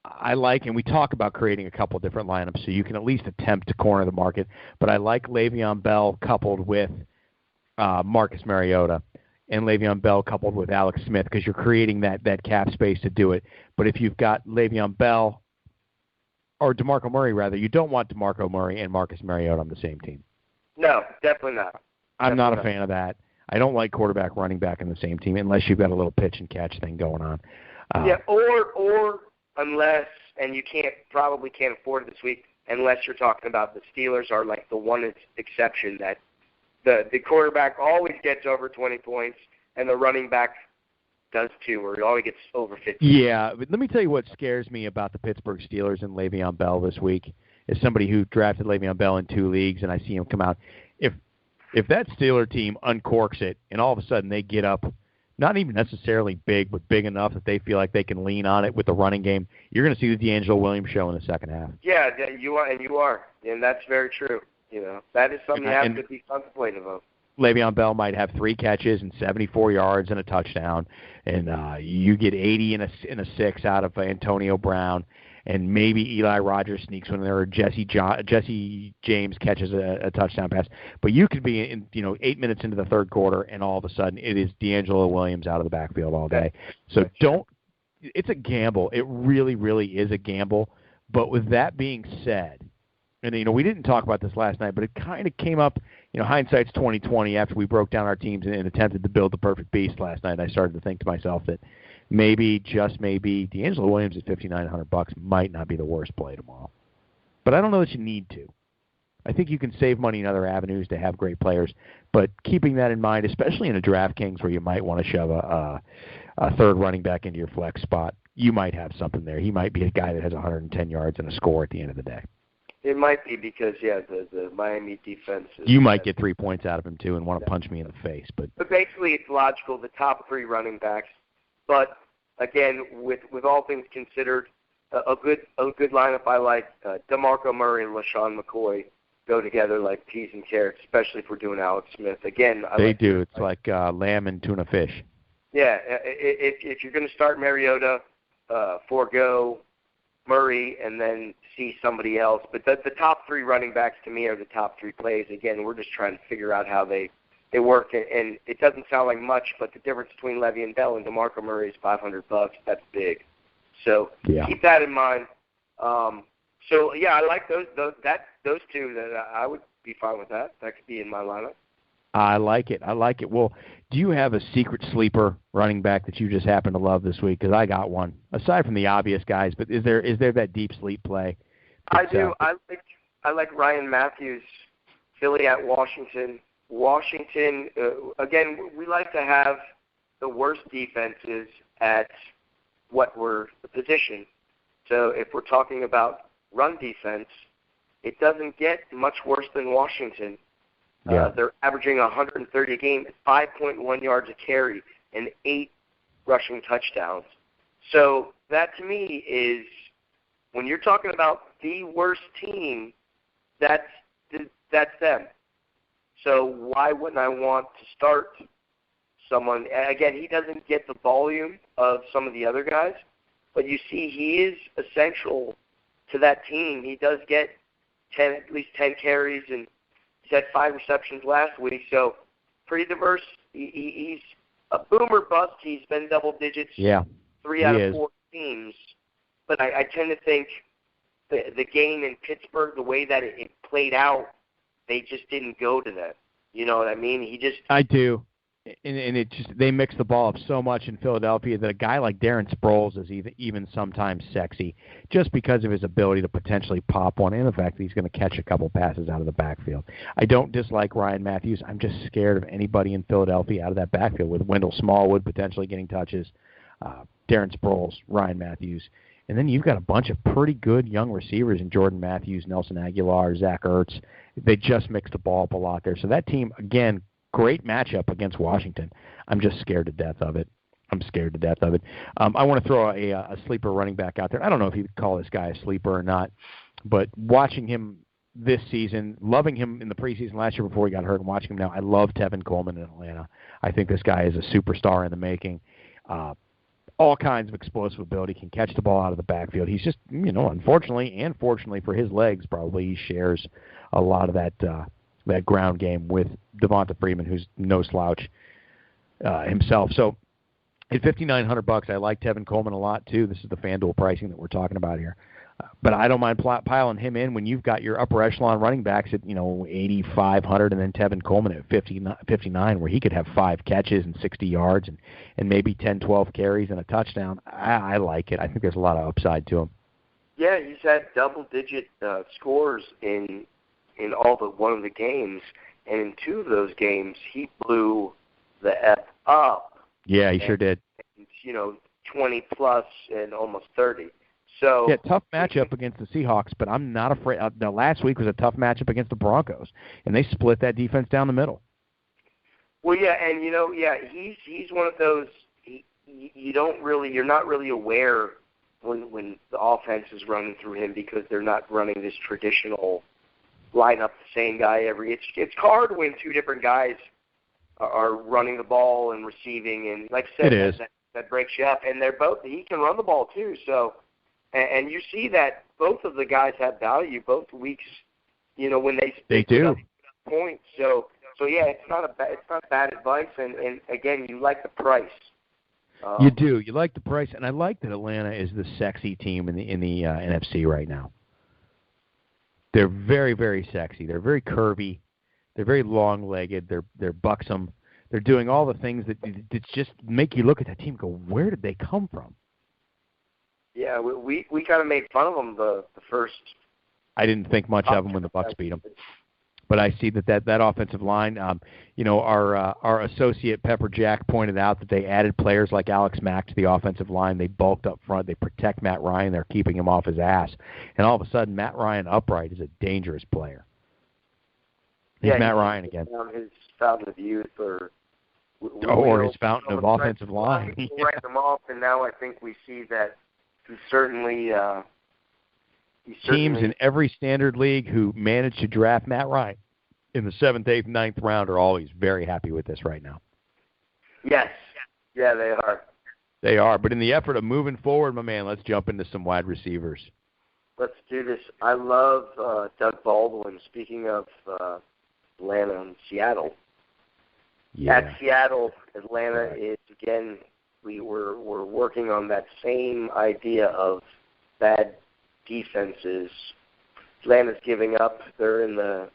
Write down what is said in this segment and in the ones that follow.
I like, and we talk about creating a couple different lineups so you can at least attempt to corner the market, but I like Le'Veon Bell coupled with Marcus Mariota and Le'Veon Bell coupled with Alex Smith because you're creating that cap space to do it. But if you've got Le'Veon Bell or DeMarco Murray, rather, you don't want DeMarco Murray and Marcus Mariota on the same team. No, definitely not. I'm not a fan of that. I don't like quarterback, running back in the same team unless you've got a little pitch and catch thing going on. Or unless, and you probably can't afford it this week, unless you're talking about the Steelers are like the one exception that the quarterback always gets over 20 points and the running back does too, or he always gets over 50. Yeah, but let me tell you what scares me about the Pittsburgh Steelers and Le'Veon Bell this week. As somebody who drafted Le'Veon Bell in 2 leagues and I see him come out, if that Steeler team uncorks it and all of a sudden they get up, not even necessarily big, but big enough that they feel like they can lean on it with the running game, you're going to see the D'Angelo Williams show in the second half. Yeah, you are, and that's very true. That is something you have to be contemplative of. Le'Veon Bell might have 3 catches and 74 yards and a touchdown, and you get 80 and a 6 out of Antonio Brown, and maybe Eli Rogers sneaks one there, or Jesse James catches a touchdown pass. But you could be in 8 minutes into the third quarter, and all of a sudden it is D'Angelo Williams out of the backfield all day. So it's a gamble. It really, really is a gamble. But with that being said, and we didn't talk about this last night, but it kind of came up. Hindsight's 20/20 after we broke down our teams and attempted to build the perfect beast last night. I started to think to myself that maybe, just maybe, D'Angelo Williams at $5,900 might not be the worst play tomorrow. But I don't know that you need to. I think you can save money in other avenues to have great players. But keeping that in mind, especially in a DraftKings where you might want to shove a third running back into your flex spot, you might have something there. He might be a guy that has 110 yards and a score at the end of the day. It might be because, the Miami defense is... You might get 3 points out of him, too, and want to punch me in the face. But basically, it's logical, the top 3 running backs. But, again, with all things considered, a good lineup I like. DeMarco Murray and LaShawn McCoy go together like peas and carrots, especially if we're doing Alex Smith. Again, they do. It's like lamb and tuna fish. Yeah, if you're going to start Mariota, forego Murray and then see somebody else. But the top 3 running backs to me are the top 3 plays. Again, we're just trying to figure out how they work. And it doesn't sound like much, but the difference between Le'Veon Bell and DeMarco Murray is $500. That's big. So keep that in mind. I like those 2. That I would be fine with that. That could be in my lineup. I like it. Well, do you have a secret sleeper running back that you just happen to love this week? Because I got one. Aside from the obvious guys, but is there that deep sleep play? I do. I like Ryan Matthews, Philly at Washington. Washington, again, we like to have the worst defenses at what we're the position. So if we're talking about run defense, it doesn't get much worse than Washington. Yeah. They're averaging 130 a game, 5.1 yards a carry, and 8 rushing touchdowns. So that to me is, when you're talking about the worst team, that's them. So why wouldn't I want to start someone? Again, he doesn't get the volume of some of the other guys, but you see he is essential to that team. He does get at least 10 carries, and he's had 5 receptions last week, so pretty diverse. He's a boomer bust. He's been double digits 3 out of 4 teams. But I tend to think the game in Pittsburgh, the way that it played out, they just didn't go to that. You know what I mean? I do. And it just, they mix the ball up so much in Philadelphia that a guy like Darren Sproles is even sometimes sexy just because of his ability to potentially pop one and the fact that he's going to catch a couple passes out of the backfield. I don't dislike Ryan Matthews. I'm just scared of anybody in Philadelphia out of that backfield, with Wendell Smallwood potentially getting touches, Darren Sproles, Ryan Matthews. And then you've got a bunch of pretty good young receivers in Jordan Matthews, Nelson Aguilar, Zach Ertz. They just mix the ball up a lot there. So that team, again, great matchup against Washington. I'm just scared to death of it. I want to throw a sleeper running back out there. I don't know if you could call this guy a sleeper or not, but watching him this season, loving him in the preseason last year before he got hurt, and watching him now, I love Tevin Coleman in Atlanta. I think this guy is a superstar in the making. all kinds of explosive ability, can catch the ball out of the backfield. He's just, unfortunately and fortunately for his legs, probably he shares a lot of that ground game with Devonta Freeman, who's no slouch himself. So at $5,900, I like Tevin Coleman a lot too. This is the FanDuel pricing that we're talking about here. But I don't mind piling him in when you've got your upper echelon running backs at 8,500, and then Tevin Coleman at 59, where he could have 5 catches and 60 yards and maybe 10, 12 carries and a touchdown. I like it. I think there's a lot of upside to him. Yeah, he's had double-digit scores in all but one of the games, and in 2 of those games he blew the F up. Yeah, he sure did. 20 plus and almost 30. So yeah, tough matchup against the Seahawks, but I'm not afraid. The last week was a tough matchup against the Broncos, and they split that defense down the middle. Well, yeah, and he's one of those. You're not really aware when the offense is running through him because they're not running this traditional lineup, the same guy every. It's hard when 2 different guys are running the ball and receiving, and like I said, that breaks you up. And they're both. He can run the ball too, so. And you see that both of the guys have value both weeks, when they do points. So yeah, it's not bad advice. And again, you like the price. You do. You like the price, and I like that Atlanta is the sexy team in the NFC right now. They're very, very sexy. They're very curvy. They're very long-legged. They're buxom. They're doing all the things that just make you look at that team and go, where did they come from? Yeah, we kind of made fun of them the first. I didn't think much of them when the Bucs beat them, but I see that offensive line. Our associate Pepper Jack pointed out that they added players like Alex Mack to the offensive line. They bulked up front. They protect Matt Ryan. They're keeping him off his ass, and all of a sudden, Matt Ryan upright is a dangerous player. He's Matt Ryan again. His fountain of youth, or his fountain of offensive line. We write them off, and now I think we see that. He certainly teams in every standard league who managed to draft Matt Ryan in the 7th, 8th, 9th round are always very happy with this right now. Yes. Yeah, they are. They are. But in the effort of moving forward, my man, let's jump into some wide receivers. Let's do this. I love Doug Baldwin. Speaking of Atlanta and Seattle. Yeah. At Seattle, Atlanta is, again, we're working on that same idea of bad defenses. Atlanta's giving up. They're in the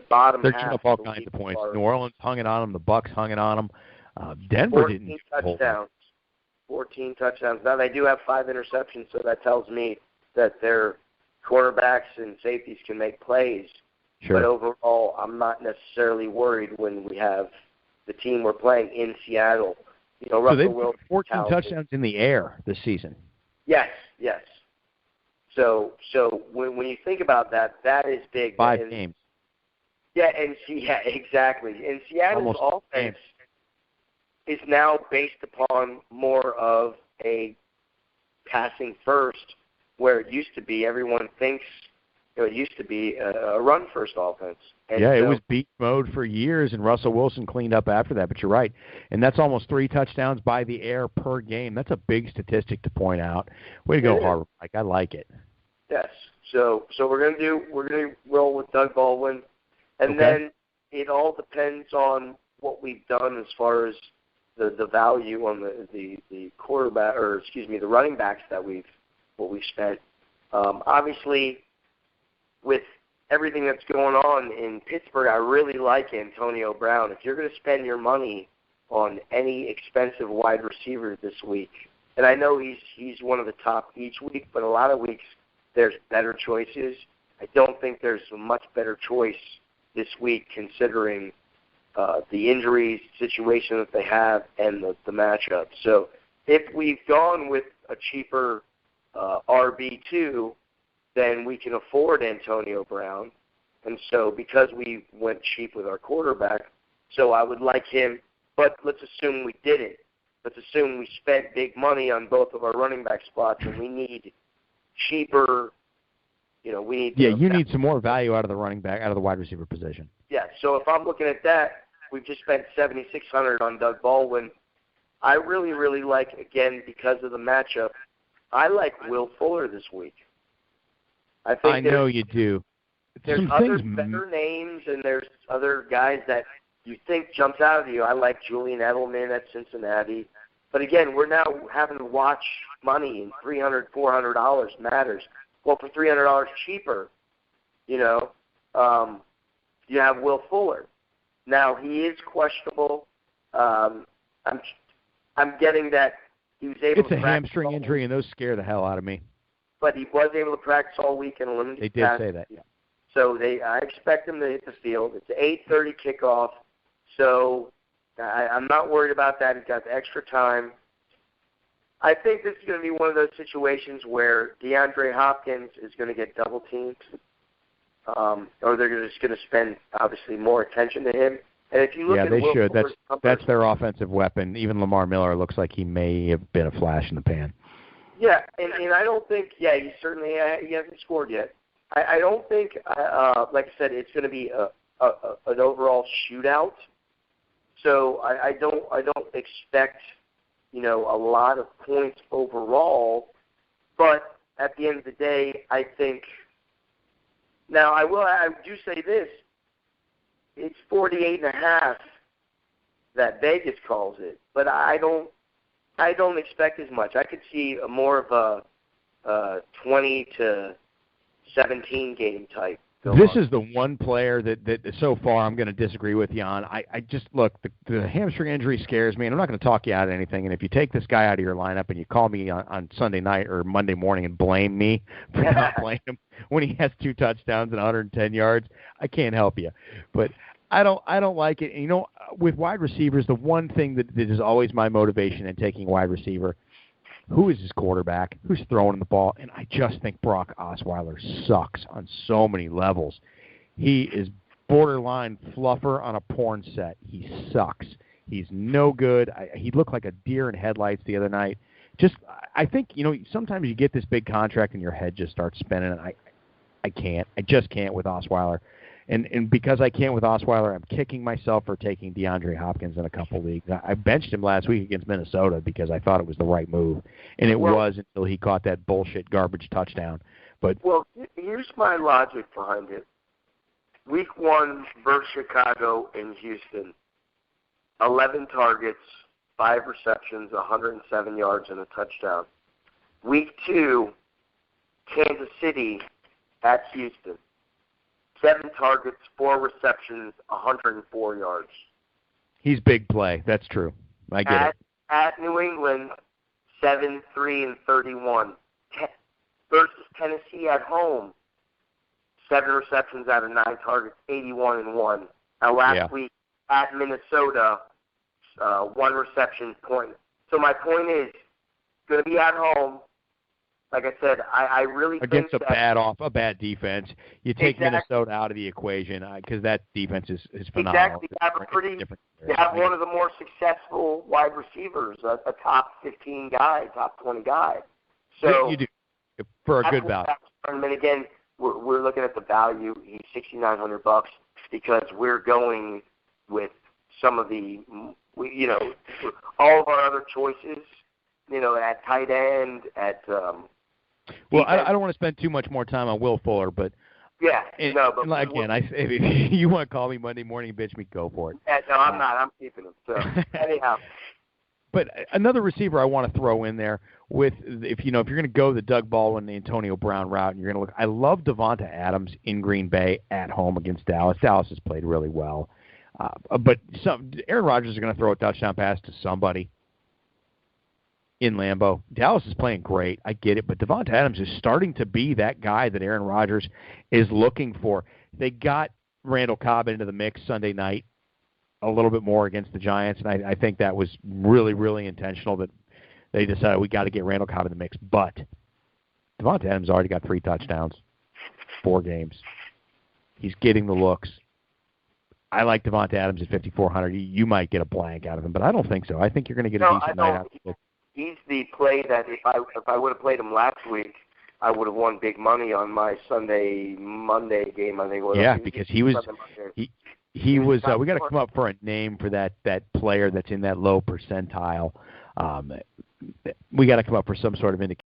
bottom They're half. giving up all kinds of points. New Orleans hung it on them. The Bucs hung it on them. Denver 14 didn't. 14 touchdowns. Now, they do have 5 interceptions, so that tells me that their cornerbacks and safeties can make plays. Sure. But overall, I'm not necessarily worried when we have the team we're playing in Seattle. So they've got 14 touchdowns in the air this season. Yes. So when you think about that, that is big. 5 games. Yeah, exactly. And Seattle's offense is now based upon more of a passing first, where it used to be everyone thinks it used to be a run-first offense. And it was beat mode for years, and Russell Wilson cleaned up after that, but you're right. And that's almost 3 touchdowns by the air per game. That's a big statistic to point out. Way to go, Harvard. I like it. Yes. So we're gonna roll with Doug Baldwin, and then it all depends on what we've done as far as the value on the quarterback, or the running backs that we've spent. Obviously, with everything that's going on in Pittsburgh, I really like Antonio Brown. If you're going to spend your money on any expensive wide receiver this week, and I know he's one of the top each week, but a lot of weeks there's better choices. I don't think there's a much better choice this week considering the injuries situation that they have and the matchup. So if we've gone with a cheaper RB2, then we can afford Antonio Brown. And so because we went cheap with our quarterback, so I would like him, but let's assume we didn't. Let's assume we spent big money on both of our running back spots and we need cheaper, we need... you need some more value out of the running back, out of the wide receiver position. Yeah, so if I'm looking at that, we've just spent $7,600 on Doug Baldwin. I really, really like, again, because of the matchup, I like Will Fuller this week. I know you do. There's other better names, and there's other guys that you think jumps out of you. I like Julian Edelman at Cincinnati. But again, we're now having to watch money, and $300, $400 matters. Well, for $300 cheaper, you have Will Fuller. Now, he is questionable. I'm getting that he was able to practice. It's a hamstring injury, and those scare the hell out of me. But he was able to practice all week in a limited They did say that, yeah. So I expect him to hit the field. It's an 8:30 kickoff, so I'm not worried about that. He's got the extra time. I think this is going to be one of those situations where DeAndre Hopkins is going to get double teamed, or they're just going to spend, obviously, more attention to him. And if you look at they Will should. Fuller's That's their offensive weapon. Even Lamar Miller looks like he may have been a flash in the pan. Yeah, and I don't think, he certainly he hasn't scored yet. I don't think, like I said, it's going to be an overall shootout. So I don't expect, a lot of points overall. But at the end of the day, I think. Now I do say this: it's 48.5 that Vegas calls it, but I don't expect as much. I could see more of a 20 to 17 game type. This is the one player that so far I'm going to disagree with you on. I just, look, the hamstring injury scares me, and I'm not going to talk you out of anything. And if you take this guy out of your lineup and you call me on Sunday night or Monday morning and blame me for not playing him when he has 2 touchdowns and 110 yards, I can't help you. But I don't like it. And, with wide receivers, the one thing that is always my motivation in taking wide receiver, who is his quarterback? Who's throwing the ball? And I just think Brock Osweiler sucks on so many levels. He is borderline fluffer on a porn set. He sucks. He's no good. He looked like a deer in headlights the other night. I think, sometimes you get this big contract and your head just starts spinning. And I can't. I just can't with Osweiler. And because I can't with Osweiler, I'm kicking myself for taking DeAndre Hopkins in a couple leagues. I benched him last week against Minnesota because I thought it was the right move, and it was until he caught that bullshit garbage touchdown. But here's my logic behind it. Week 1 versus Chicago in Houston, 11 targets, 5 receptions, 107 yards, and a touchdown. Week 2, Kansas City at Houston. 7 targets, 4 receptions, 104 yards. He's big play. That's true. I get it. At New England, 7-3-31. Versus Tennessee at home, 7 receptions out of 9 targets, 81-1. Now last week at Minnesota, 1 reception point. So my point is, going to be at home. Like I said, I really against think a bad defense. You take Minnesota out of the equation because that defense is phenomenal. Exactly. You have one of the more successful wide receivers, a top 15 guy, top 20 guy. So you do for a good value. And again, we're looking at the value. He's $6,900 because we're going with some of the, all of our other choices. At tight end, at well, I don't want to spend too much more time on Will Fuller, but if you want to call me Monday morning and bitch me, go for it. No, I'm not. I'm keeping him. So anyhow. But another receiver I want to throw in there if you're going to go the Doug Baldwin and Antonio Brown route, and you're going to look. I love Devonta Adams in Green Bay at home against Dallas. Dallas has played really well, but Aaron Rodgers is going to throw a touchdown pass to somebody in Lambeau. Dallas is playing great. I get it. But Devonta Adams is starting to be that guy that Aaron Rodgers is looking for. They got Randall Cobb into the mix Sunday night a little bit more against the Giants, and I think that was really, really intentional that they decided we got to get Randall Cobb in the mix. But Devonta Adams already got 3 touchdowns, 4 games. He's getting the looks. I like Devonta Adams at 5,400. You might get a blank out of him, but I don't think so. I think you're going to get a decent night out of him. He's the play that if I would have played him last week, I would have won big money on my Monday game. I think. Because he he was. We got to come up for a name for that player that's in that low percentile. We got to come up for some sort of indication